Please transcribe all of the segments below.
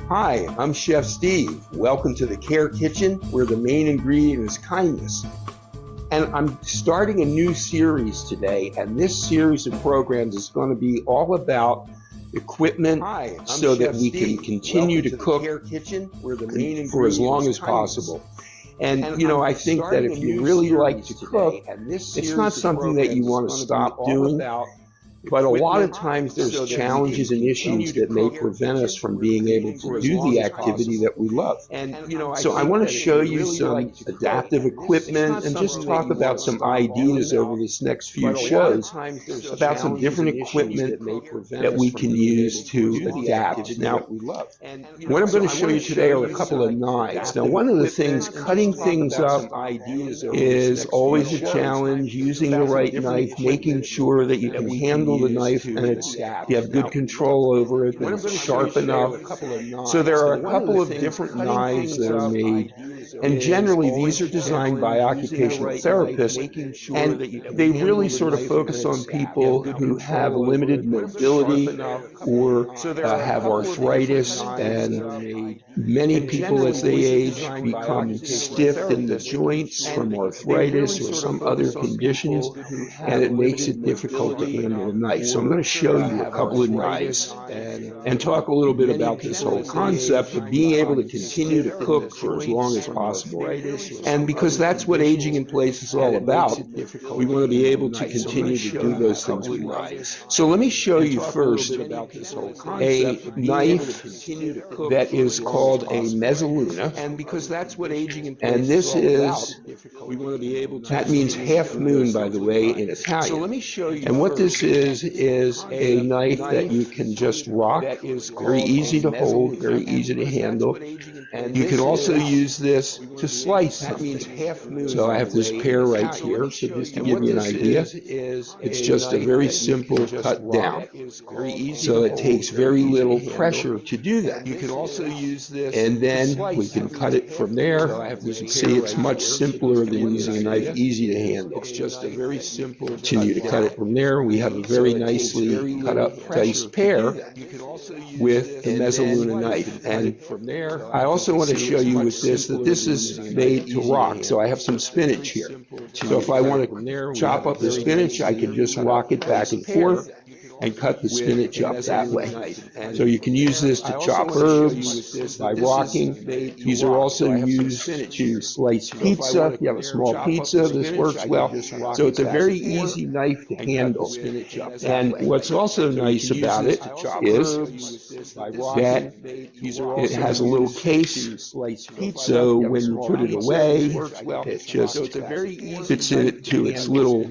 Hi, I'm Chef Steve. Welcome to the Care Kitchen, where the main ingredient is kindness. And I'm starting a new series today, and this series of programs is going to be all about equipment so that we can continue to cook for as long as possible. And I think that if you really like to cook, it's not something that you want to stop doing. But a lot of times there's challenges and issues that may prevent us from being able to do the activity that we love. So I want to show you some adaptive equipment and just talk about some ideas over this next few shows about some different equipment that we can use to adapt. Now, what I'm going to show you today are a couple of knives. Now, one of the things, cutting things up is always a challenge. Using the right knife, making sure that you can handle the knife and you have good control over it, and it's sharp enough. So there are a couple of different knives that are made, and generally these are designed by occupational therapists, and they really sort of focus on people who have limited mobility or have arthritis, and many people as they age become stiff in the joints from arthritis or some other conditions, and it makes it difficult to handle a knife. So I'm going to show you a couple of knives and talk a little bit about this whole concept of being able to continue to cook for as long as possible. And because that's what aging in place is all about, we want to be able to continue to do those things we love. So let me show you first a knife that is called a mezzaluna, and this is, that means half moon, by the way, in Italian. So let me show you. And what this is a knife that you can just rock. Very easy to hold, very easy to handle. And you can also use this to slice something. So I have this pair right here, so just to give you an idea, it's just a very simple cut down. So it takes very little pressure to do that. You can also use this, and then we can cut it from there. You can see it's much simpler than using a knife, easy to handle. It's just a very simple. Continue to cut it from there. We have a very nicely cut up diced pear with the mezzaluna knife. And I also want to show you with this that this is made to rock. So I have some spinach here. So if I want to chop up the spinach, I can just rock it back and forth and cut the spinach up that way. So you can use this to chop herbs by rocking. These are also used to slice pizza. If you have a small pizza, this works well. So it's a very easy knife to handle. And what's also nice about it is that it has a little case, so when you put it away, it just fits into its little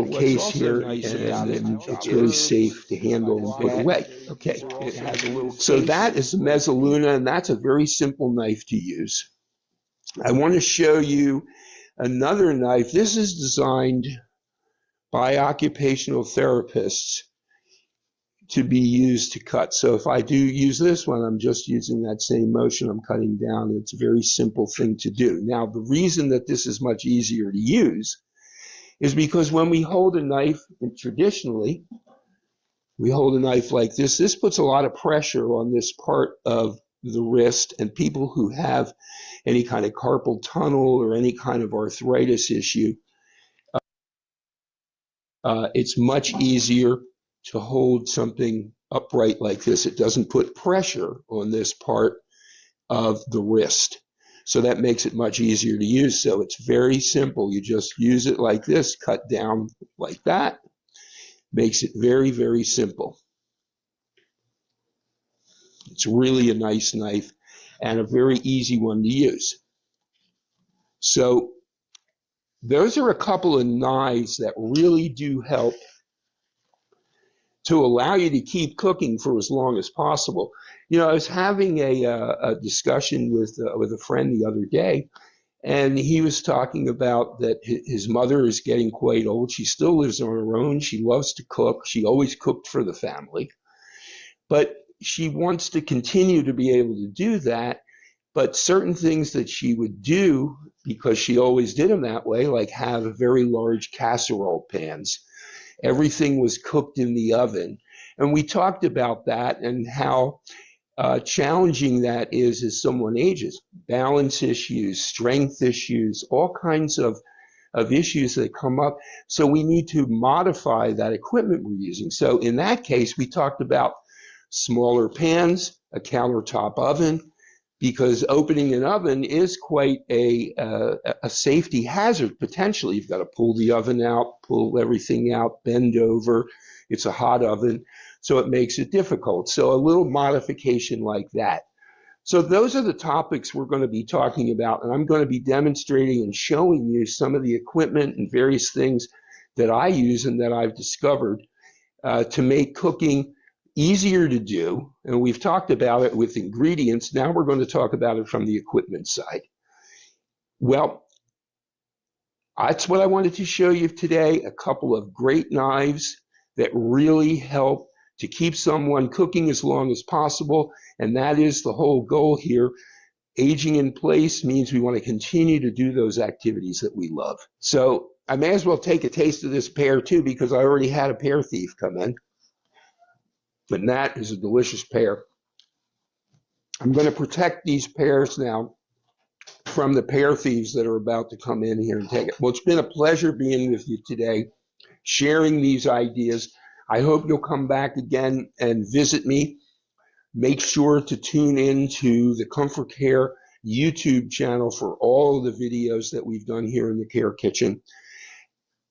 case here, and it's really safe to handle and put away. Okay, so that is the mezzaluna, and that's a very simple knife to use. I want to show you another knife. This is designed by occupational therapists to be used to cut. So if I do use this one, I'm just using that same motion. I'm cutting down. It's a very simple thing to do. Now, the reason that this is much easier to use is because when we hold a knife, and traditionally, we hold a knife like this, this puts a lot of pressure on this part of the wrist, and people who have any kind of carpal tunnel or any kind of arthritis issue, it's much easier to hold something upright like this. It doesn't put pressure on this part of the wrist. So that makes it much easier to use. So it's very simple. You just use it like this, cut down like that. Makes it very, very simple. It's really a nice knife and a very easy one to use. So those are a couple of knives that really do help to allow you to keep cooking for as long as possible. I was having a discussion with a friend the other day, and he was talking about that his mother is getting quite old. She still lives on her own. She loves to cook. She always cooked for the family. But she wants to continue to be able to do that. But certain things that she would do, because she always did them that way, like have very large casserole pans. Everything was cooked in the oven. And we talked about that and how challenging that is as someone ages. Balance issues, strength issues, all kinds of issues that come up. So we need to modify that equipment we're using. So in that case, we talked about smaller pans, a countertop oven, because opening an oven is quite a safety hazard potentially. You've got to pull the oven out, pull everything out, bend over. It's a hot oven, so it makes it difficult. So a little modification like that. So those are the topics we're going to be talking about, and I'm going to be demonstrating and showing you some of the equipment and various things that I use and that I've discovered to make cooking easier to do. And we've talked about it with ingredients. Now we're going to talk about it from the equipment side. Well, that's what I wanted to show you today, a couple of great knives that really help to keep someone cooking as long as possible. And that is the whole goal here. Aging in place means we want to continue to do those activities that we love. So I may as well take a taste of this pear too, because I already had a pear thief come in. But that is a delicious pear. I'm going to protect these pears now from the pear thieves that are about to come in here and take it. Well, it's been a pleasure being with you today, sharing these ideas. I hope you'll come back again and visit me. Make sure to tune in to the Comfort Care YouTube channel for all of the videos that we've done here in the Care Kitchen.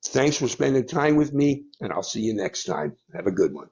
Thanks for spending time with me, and I'll see you next time. Have a good one.